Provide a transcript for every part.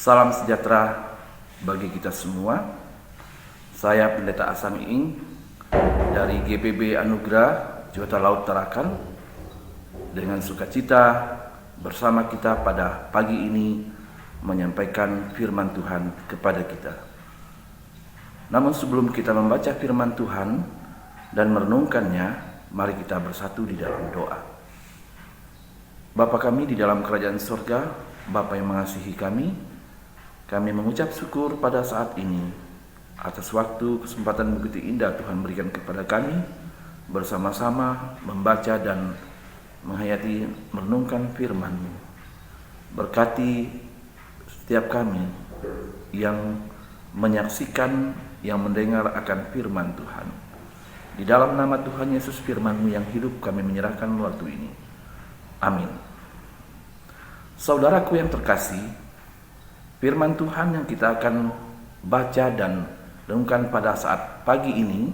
Salam sejahtera bagi kita semua. Saya Pendeta Asang Iing dari GPB Anugerah Johor Laut Tarakan dengan sukacita bersama kita pada pagi ini menyampaikan firman Tuhan kepada kita. Namun sebelum kita membaca firman Tuhan dan merenungkannya, mari kita bersatu di dalam doa. Bapa kami di dalam kerajaan surga, Bapa yang mengasihi kami mengucap syukur pada saat ini atas waktu kesempatan begitu indah Tuhan berikan kepada kami bersama-sama membaca dan menghayati merenungkan firman-Mu. Berkati setiap kami yang menyaksikan, yang mendengar akan firman Tuhan. Di dalam nama Tuhan Yesus firman-Mu yang hidup kami menyerahkan waktu ini. Amin. Saudaraku yang terkasih, firman Tuhan yang kita akan baca dan renungkan pada saat pagi ini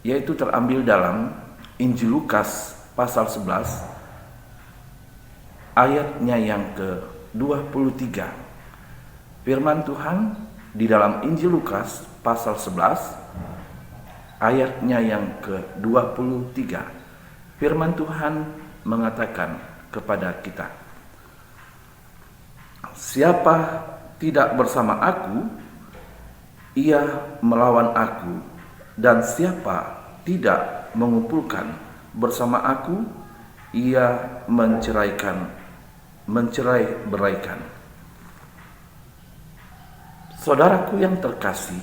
yaitu terambil dalam Injil Lukas pasal 11 ayatnya yang ke-23. Firman Tuhan di dalam Injil Lukas pasal 11 ayatnya yang ke-23. Firman Tuhan mengatakan kepada kita, siapa tidak bersama aku, ia melawan aku, dan siapa tidak mengumpulkan bersama aku, ia mencerai-beraikan. Saudaraku yang terkasih,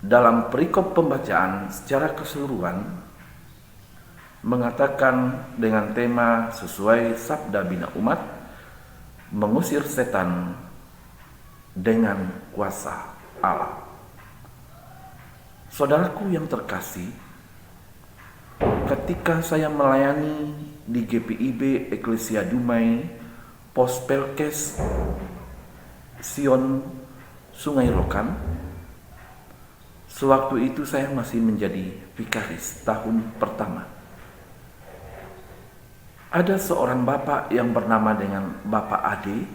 dalam perikop pembacaan secara keseluruhan mengatakan dengan tema sesuai sabda bina umat, mengusir setan dengan kuasa Allah. Saudaraku yang terkasih, ketika saya melayani di GPIB Eklesia Dumai Pos Pelkes Sion Sungai Rokan, sewaktu itu saya masih menjadi vikaris tahun pertama. Ada seorang bapak yang bernama dengan Bapak Ade,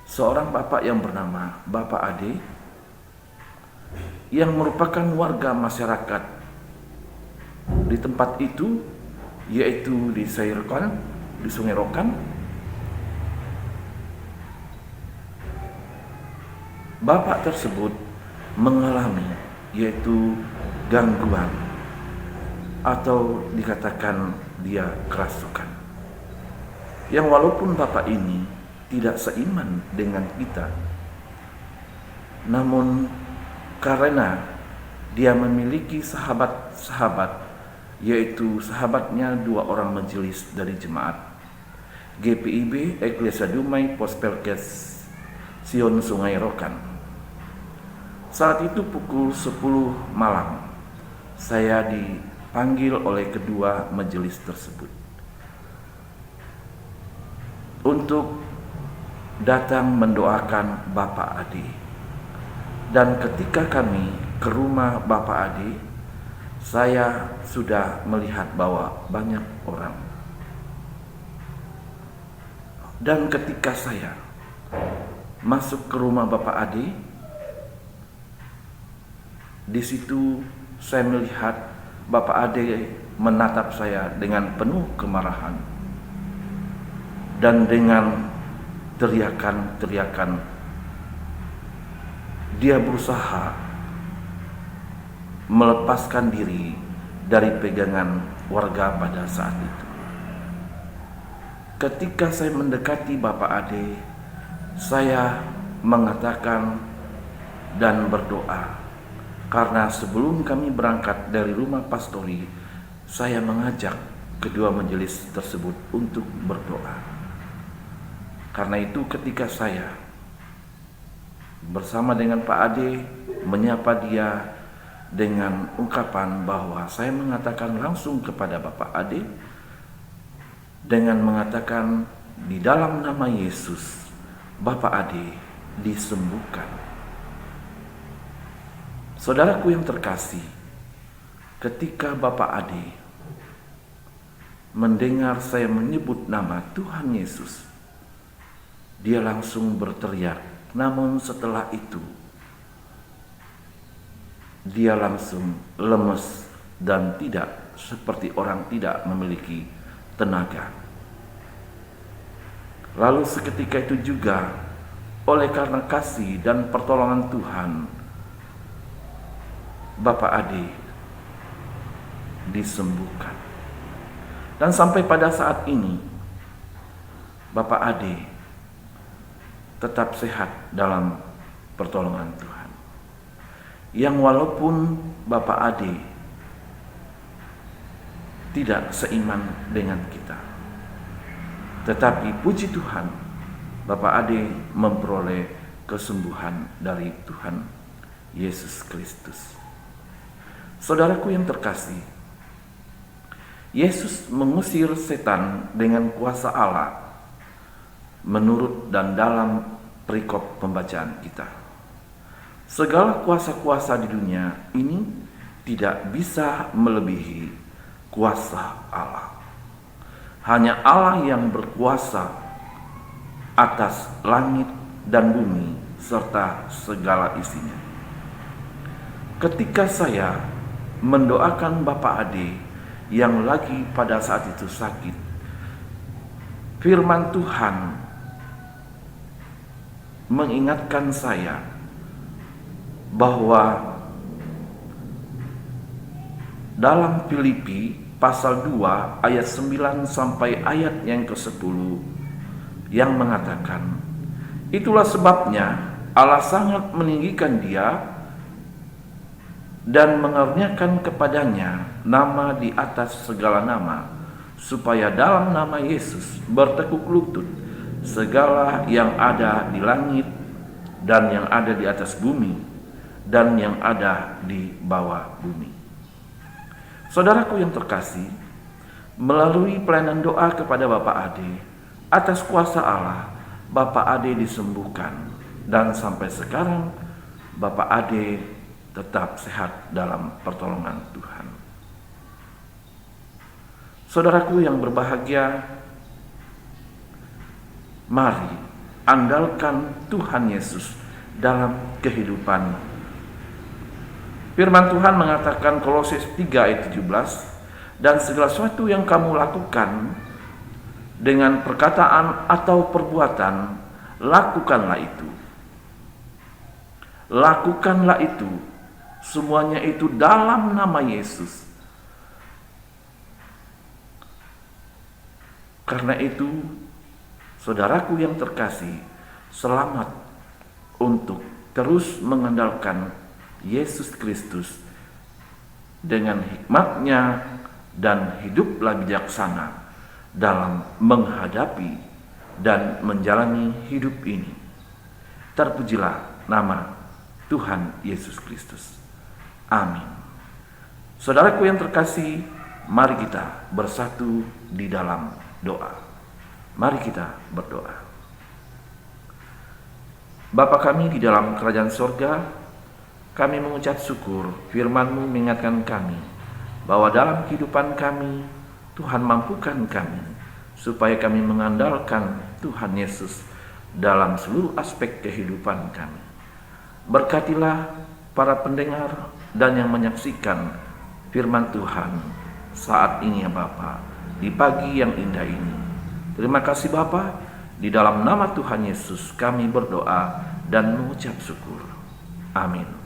seorang bapak yang bernama Bapak Ade, yang merupakan warga masyarakat di tempat itu, yaitu di Sungai Rokan. Bapak tersebut mengalami yaitu gangguan atau dikatakan dia kerasukan, yang walaupun bapak ini tidak seiman dengan kita, namun karena dia memiliki sahabat-sahabat, yaitu sahabatnya 2 orang majelis dari jemaat GPIB Eklesia Dumai Pos Pelkes Sion Sungai Rokan. Saat itu pukul 10 malam saya dipanggil oleh kedua majelis tersebut untuk datang mendoakan Bapak Ade. Dan ketika kami ke rumah Bapak Ade, saya sudah melihat bahwa banyak orang. Dan ketika saya masuk ke rumah Bapak Ade, di situ saya melihat Bapak Ade menatap saya dengan penuh kemarahan dan dengan teriakan-teriakan. Dia berusaha melepaskan diri dari pegangan warga pada saat itu. Ketika saya mendekati Bapak Ade, saya mengatakan dan berdoa. Karena sebelum kami berangkat dari rumah pastori, saya mengajak kedua majelis tersebut untuk berdoa. Karena itu ketika saya bersama dengan Pak Ade menyapa dia dengan ungkapan bahwa saya mengatakan langsung kepada Bapak Ade dengan mengatakan di dalam nama Yesus, Bapak Ade disembuhkan. Saudaraku yang terkasih, ketika Bapak Ade mendengar saya menyebut nama Tuhan Yesus, dia langsung berteriak. Namun setelah itu dia langsung lemes dan tidak seperti orang tidak memiliki tenaga. Lalu seketika itu juga, oleh karena kasih dan pertolongan Tuhan, Bapak Ade disembuhkan. Dan sampai pada saat ini Bapak Ade tetap sehat dalam pertolongan Tuhan. Yang walaupun Bapak Ade tidak seiman dengan kita, tetapi puji Tuhan, Bapak Ade memperoleh kesembuhan dari Tuhan Yesus Kristus. Saudaraku yang terkasih, Yesus mengusir setan dengan kuasa Allah menurut dan dalam perikop pembacaan kita. Segala kuasa-kuasa di dunia ini tidak bisa melebihi kuasa Allah. Hanya Allah yang berkuasa atas langit dan bumi serta segala isinya. Ketika saya mendoakan Bapak Ade yang lagi pada saat itu sakit, firman Tuhan mengingatkan saya bahwa dalam Filipi pasal 2 ayat 9 sampai ayat yang ke-10 yang mengatakan, itulah sebabnya Allah sangat meninggikan dia dan mengaruniakan kepadanya nama di atas segala nama, supaya dalam nama Yesus bertekuk lutut segala yang ada di langit dan yang ada di atas bumi dan yang ada di bawah bumi. Saudaraku yang terkasih, melalui pelayanan doa kepada Bapak Ade, atas kuasa Allah, Bapak Ade disembuhkan, dan sampai sekarang Bapak Ade tetap sehat dalam pertolongan Tuhan. Saudaraku yang berbahagia, mari andalkan Tuhan Yesus dalam kehidupan. Firman Tuhan mengatakan Kolose 3 ayat 17, dan segala sesuatu yang kamu lakukan dengan perkataan atau perbuatan, lakukanlah itu. Lakukanlah itu, semuanya itu dalam nama Yesus. Karena itu, saudaraku yang terkasih, selamat untuk terus mengandalkan Yesus Kristus dengan hikmatnya dan hiduplah bijaksana dalam menghadapi dan menjalani hidup ini. Terpujilah nama Tuhan Yesus Kristus. Amin. Saudaraku yang terkasih, mari kita bersatu di dalam doa. Mari kita berdoa. Bapa kami di dalam kerajaan sorga, kami mengucap syukur firman-Mu mengingatkan kami bahwa dalam kehidupan kami Tuhan mampukan kami supaya kami mengandalkan Tuhan Yesus dalam seluruh aspek kehidupan kami. Berkatilah para pendengar dan yang menyaksikan firman Tuhan saat ini ya Bapa, di pagi yang indah ini. Terima kasih Bapa, di dalam nama Tuhan Yesus kami berdoa dan mengucap syukur. Amin.